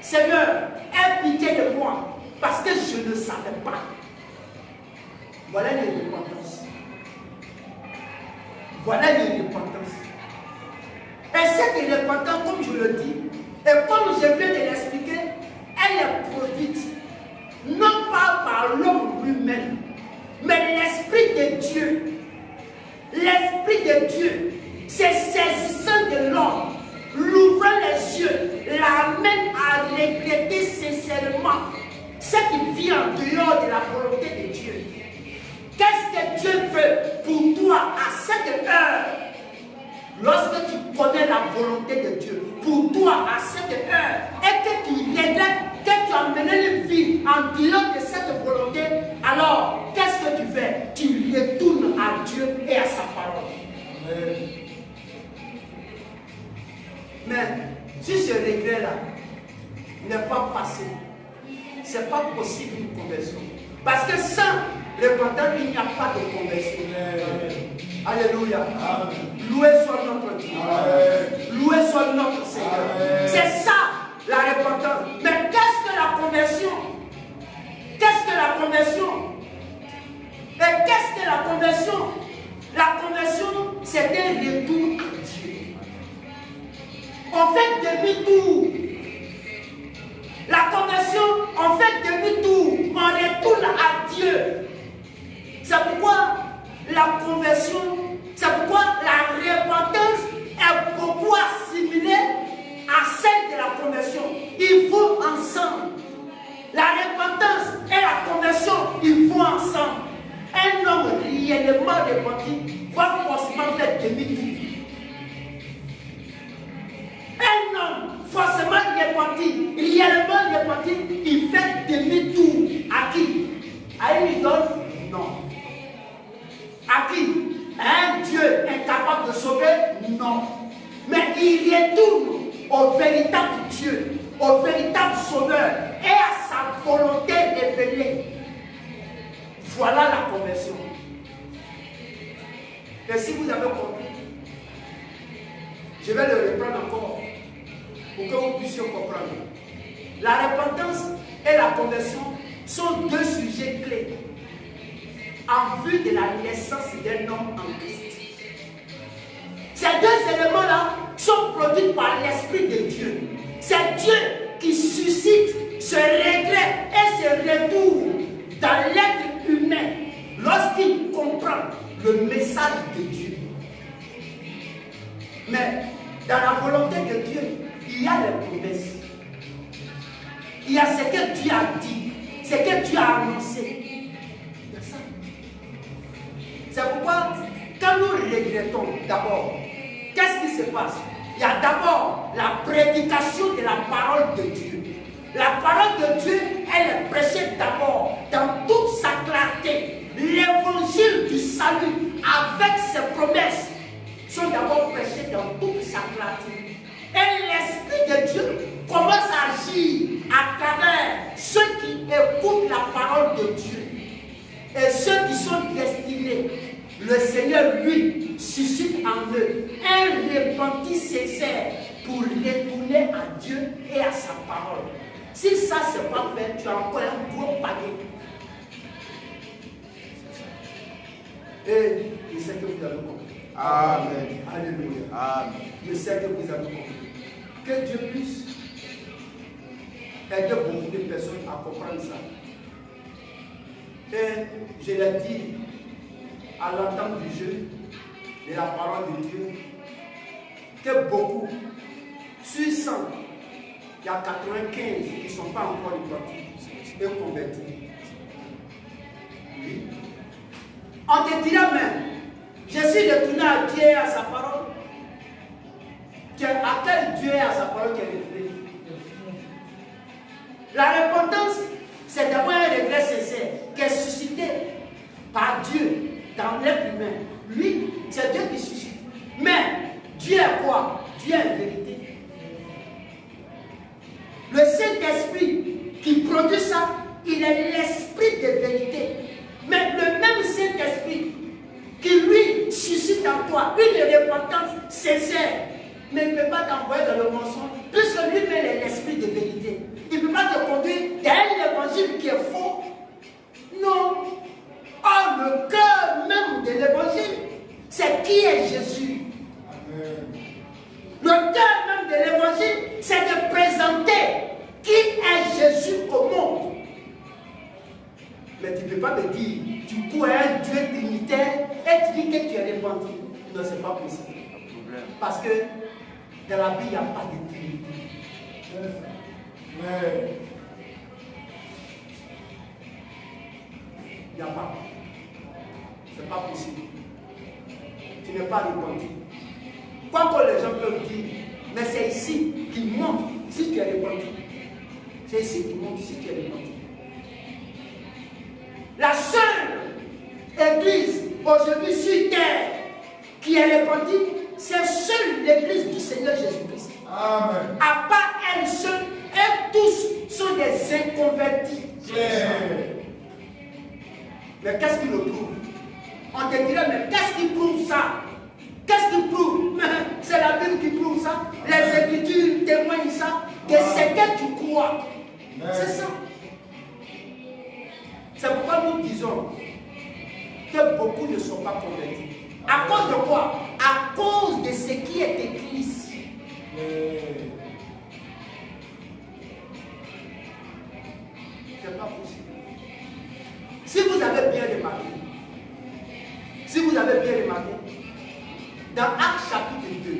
Seigneur, aie pitié de moi parce que je ne savais pas. Voilà les repentances. Voilà les repentances. Et cette repentance, comme je le dis, et comme je viens de l'expliquer, elle est produite non pas par l'homme lui-même, mais l'Esprit de Dieu. L'Esprit de Dieu, c'est saisissant de l'homme, l'ouvrant les yeux, l'amène à regretter sincèrement ce qui vit en dehors de la volonté de Dieu. Qu'est-ce que Dieu veut pour toi à cette heure? Lorsque tu connais la volonté de Dieu pour toi à cette heure et que tu regrettes que tu as mené une vie en dehors de cette volonté, alors qu'est-ce que tu fais? Tu retournes à Dieu et à sa parole. Mais si ce regret-là n'est pas passé, ce n'est pas possible une conversion. Parce que sans repentance, il n'y a pas de conversion. Alléluia. Loué soit notre Dieu. Loué soit notre Seigneur. C'est ça la repentance. Mais qu'est-ce que la conversion? Qu'est-ce que la conversion? Et qu'est-ce que la conversion? La conversion, c'est un retour à Dieu. On fait demi-tour. La conversion, on fait demi-tour. On retourne à Dieu. C'est pourquoi la conversion, c'est pourquoi la repentance est beaucoup assimilée à celle de la conversion. Ils vont ensemble. La repentance et la conversion, ils vont ensemble. Un homme réellement repenti va forcément faire demi-tour. Un homme forcément repenti, réellement repenti, il fait demi-tour. À qui? À une idole? Non. À qui? Un Dieu incapable de sauver? Non. Mais il retourne au véritable Dieu, au véritable Sauveur et à sa volonté révélée. Voilà la conversion. Et si vous avez compris, Je vais le reprendre encore pour que vous puissiez comprendre. La repentance et la conversion sont deux sujets clés en vue de la naissance d'un homme en Christ. Ces deux éléments-là sont produits par l'Esprit de Dieu. C'est Dieu qui suscite ce regret et ce retour dans l'être humain lorsqu'il comprend le message de Dieu. Mais dans la volonté de Dieu, il y a les promesses. Il y a ce que Dieu a dit, ce que Dieu a annoncé. Il y a ça. C'est pourquoi, quand nous regrettons d'abord, qu'est-ce qui se passe? Il y a d'abord la prédication de la parole de Dieu. La parole de Dieu, elle est prêchée d'abord dans toute sa clarté. L'évangile du salut avec ses promesses sont d'abord prêchés dans toute sa clarté. Et l'Esprit de Dieu commence à agir à travers ceux qui écoutent la parole de Dieu. Et ceux qui sont destinés, le Seigneur, lui, suscite en eux un repenti sincère pour retourner à Dieu et à sa parole. Si ça ne s'est pas fait, tu as encore un gros panier. Et je sais que vous avez compris. Amen. Alléluia. Amen. Je sais que vous avez compris. Que Dieu puisse aider beaucoup de personnes à comprendre ça. Et je l'ai dit à l'entente du jeu, de la parole de Dieu, que beaucoup, sur 100, il y a 95 qui ne sont pas encore repentis et convertis. Oui. On te dira même, je suis retourné à Dieu et à sa parole. À quel Dieu et à sa parole qui est retourné? La repentance, c'est d'abord un regret sincère qui est suscité par Dieu dans l'être humain. Lui, c'est Dieu qui suscite. Mais Dieu est quoi? Dieu est vérité. Le Saint-Esprit qui produit ça, il est l'esprit de vérité. Mais le même Saint-Esprit qui lui suscite en toi une repentance sincère, mais il ne peut pas t'envoyer dans le mensonge, puisque lui-même est l'esprit de vérité. Il ne peut pas te conduire dans l'évangile qui est faux. Non. Or, le cœur même de l'évangile, c'est qui est Jésus. Amen. Le cœur même de l'évangile, c'est de présenter qui est Jésus au monde. Mais tu ne peux pas me dire, tu crois un Dieu trinitaire et tu dis que tu es repenti. Non, ce n'est pas possible. Parce que dans la Bible, il n'y a pas de Trinité. Il n'y a pas. Ce n'est pas possible. Tu n'es pas repenti. Quoi que les gens peuvent dire, mais c'est ici qu'ils montrent si tu es repenti. C'est ici qu'ils montrent si tu es repenti. La seule église aujourd'hui sur terre qui est repentie, c'est seule l'église du Seigneur Jésus-Christ. Amen. À part elle seule, et tous sont des inconvertis. Mais qu'est-ce qui le prouve? On te dirait, mais qu'est-ce qui prouve ça? Qu'est-ce qui prouve? C'est la Bible qui prouve ça. Les Écritures témoignent ça. Que c'est que tu crois. C'est ça. C'est pourquoi nous disons que beaucoup ne sont pas convertis. À cause de quoi? À cause de ce qui est écrit ici. C'est pas possible. Si vous avez bien remarqué, dans Actes chapitre 2,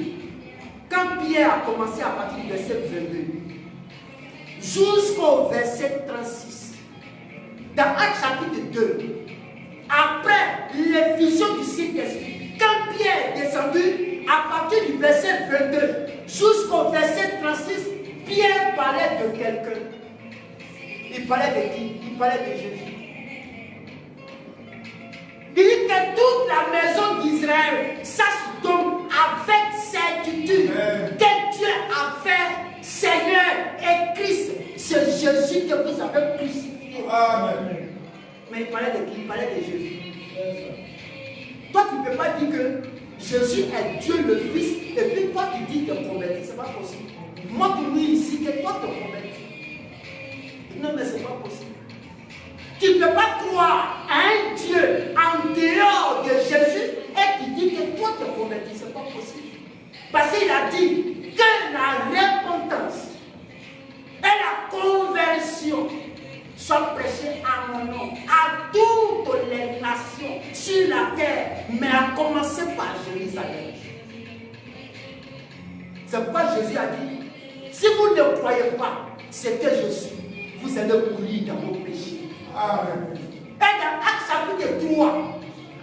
quand Pierre a commencé à partir du verset 22 jusqu'au verset 36, dans Actes chapitre 2, après l'effusion du Saint-Esprit, quand Pierre est descendu à partir du verset 22 jusqu'au verset 36, Pierre parlait de quelqu'un. Il parlait de qui? Il parlait de Jésus. Il dit que toute la maison d'Israël sache donc avec certitude que Dieu a fait Seigneur et Christ, ce Jésus que vous avez crucifié. Amen. Mais il parlait de qui? Il parlait de Jésus. Toi, tu ne peux pas dire que Jésus est Dieu le Fils, et puis toi tu dis que tu es converti, c'est pas possible. Montre-lui ici que toi tu es converti. Non, mais c'est pas possible. Tu ne peux pas croire à un Dieu en dehors de Jésus et tu dis que toi tu es converti, c'est pas possible. Parce qu'il a dit que la repentance et la conversion soient prêchées à mon nom, à toutes les nations sur la terre, mais à commencer par Jérusalem. C'est pourquoi Jésus a dit, si vous ne croyez pas ce que je suis, vous allez mourir dans vos péchés. Amen. Et dans Actes chapitre 3,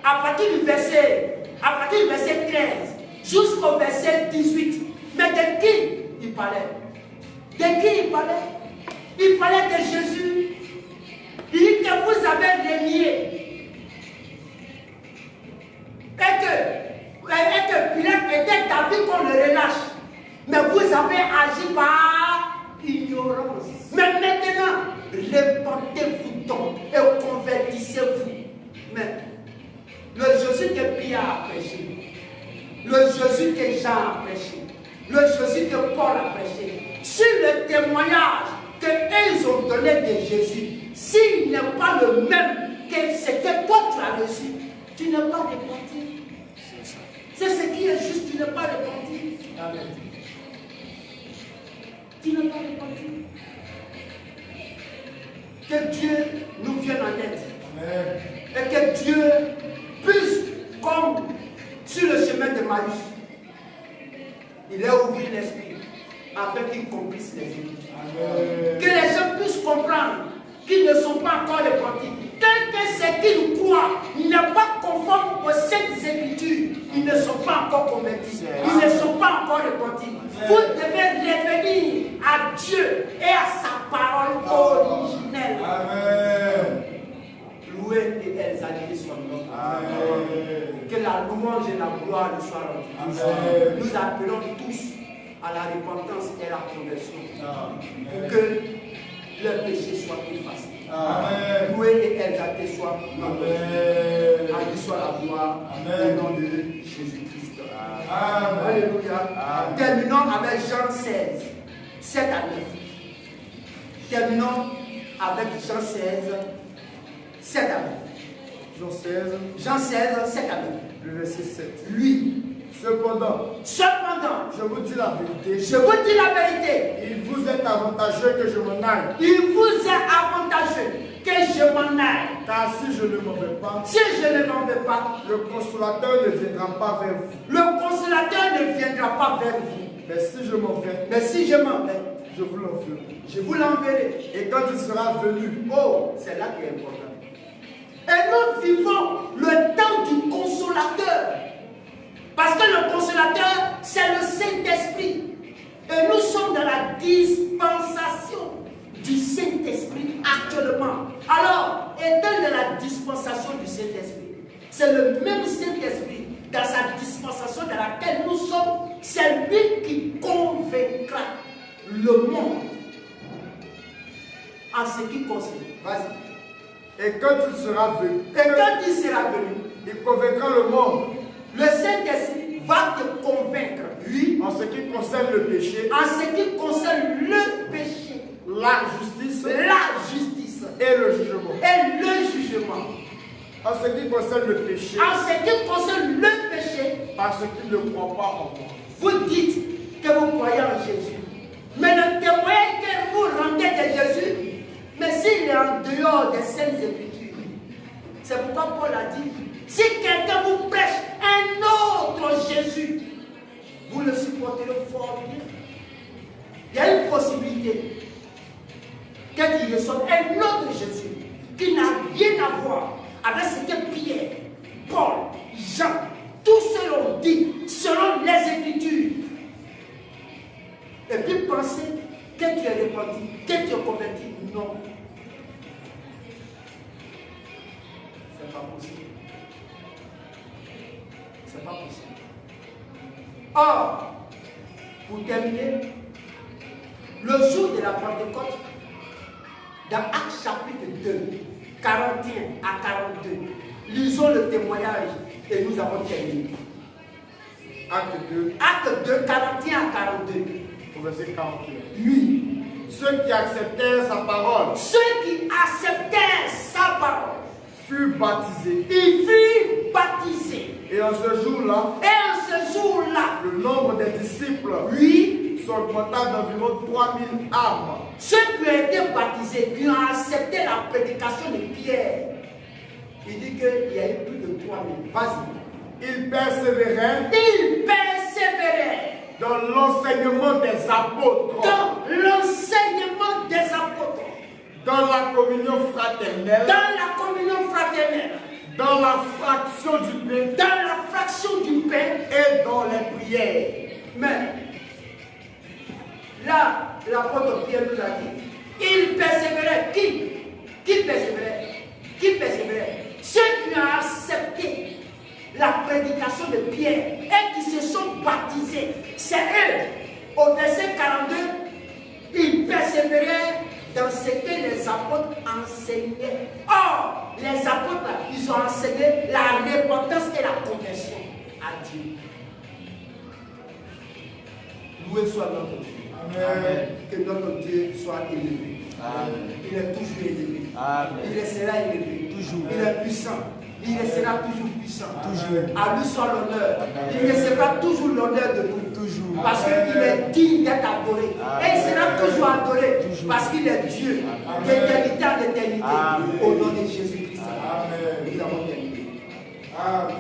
à partir du verset 13 jusqu'au verset 18, mais de qui il parlait? De qui il parlait? Il parlait de Jésus. Il dit que vous avez renié. Et que Pilate était d'avis qu'on le relâche. Mais vous avez agi par ignorance. Mais maintenant, répandez-vous donc et convertissez-vous. Mais le Jésus que Pierre a prêché, le Jésus que Jean a prêché, le Jésus que Paul a prêché, sur le témoignage qu'ils ont donné de Jésus, s'il n'est pas le même que ce que toi tu as reçu, tu n'es pas repenti. C'est ce qui est juste, tu n'es pas repenti. Amen. Tu n'es pas repenti. Que Dieu nous vienne en aide. Amen. Et que Dieu puisse, comme sur le chemin de Maïs, il a ouvert l'esprit afin qu'ils comprissent les Écritures. Que les gens puissent comprendre qu'ils ne sont pas encore repentis. Tel que ce qu'ils croient n'est pas conforme aux saintes Écritures, ils ne sont pas encore convertis. Ils ne sont pas encore repentis. Vous devez revenir à Dieu et à sa parole originelle. Amen. Loué et exalté soit notre Dieu. Que la louange et la gloire lui soient rendues. Nous appelons tous à la repentance et à la conversion. Pour que le péché soit effacé. Loué et exalté soit notre Dieu. À lui soit la gloire. Au nom de Jésus-Christ. Alléluia. Terminons avec Jean 16, 7 à 9. Terminons avec Jean 16, 7 à 9. Jean 16, 7 à 9. Le verset 7. Lui. Cependant, je vous dis la vérité. Je vous dis la vérité. Il vous est avantageux que je m'en aille. Il vous est avantageux que je m'en aille. Car si je ne m'en vais pas, le consolateur ne viendra pas vers vous. Le consolateur ne viendra pas vers vous. Mais si je m'en vais, je vous l'enverrai. Je vous l'enverrai. Et quand il sera venu, c'est là qui est important. Et nous vivons le temps du consolateur. Parce que le consolateur, c'est le Saint-Esprit. Et nous sommes dans la dispensation du Saint-Esprit actuellement. Alors, étant dans la dispensation du Saint-Esprit, c'est le même Saint-Esprit dans sa dispensation dans laquelle nous sommes. C'est lui qui convaincra le monde en ce qui concerne. Vas-y. Et quand il sera venu, il convaincra le monde. Le Saint-Esprit va te convaincre, lui, en ce qui concerne le péché, la justice et le jugement. En ce qui concerne le péché, parce qu'il ne croit pas en moi. Vous dites que vous croyez en Jésus, mais le témoignage que vous rendez de Jésus, mais s'il est en dehors des saintes Écritures, c'est pourquoi Paul a dit, si quelqu'un vous prêche un autre Jésus, vous le supporterez fort bien. Il y a une possibilité qu'il reçoive un autre Jésus qui n'a rien à voir avec ce que Pierre, Paul, Jean, tous ceux l'ont dit selon les Écritures. Et puis penser que tu es repenti, que tu es converti. Non. C'est pas possible. C'est pas possible. Or, pour terminer, le jour de la Pentecôte, dans Actes chapitre 2, 41 à 42, lisons le témoignage et nous avons terminé. Acte 2, 41 à 42. Au verset 41. Oui. Ceux qui acceptèrent sa parole Ceux qui acceptèrent sa parole furent baptisés. ils furent baptisés. Et en ce jour-là, Le nombre des disciples oui, s'augmenta d'environ 3000 âmes. ceux qui ont été baptisés, qui ont accepté la prédication de Pierre, il dit qu'il y a eu plus de 3000. Vas-y. Ils persévéraient dans l'enseignement des apôtres, dans la communion fraternelle, dans la fraction du pain, et dans les prières. Mais là, l'apôtre Pierre nous a dit, il persévérait. Qui persévérait? Ceux qui ont accepté la prédication de Pierre et qui se sont baptisés, c'est eux. Au verset 42, ils persévéraient dans ce que les apôtres enseignaient. Or, les apôtres, là, ils ont enseigné la repentance et la conversion à Dieu. Loué soit notre Dieu. Amen. Que notre Dieu soit élevé. Amen. Il est toujours élevé. Amen. Il restera élevé. Toujours. Il est puissant. Il restera toujours puissant. Toujours. À lui soit l'honneur. Il recevra toujours l'honneur de nous. Toujours. Parce qu'il est digne d'être adoré. Amen. Et il sera toujours adoré. Toujours. Parce qu'il est Dieu. D'éternité en éternité. Au nom de Jésus-Christ. Amen. Nous avons terminé. Amen.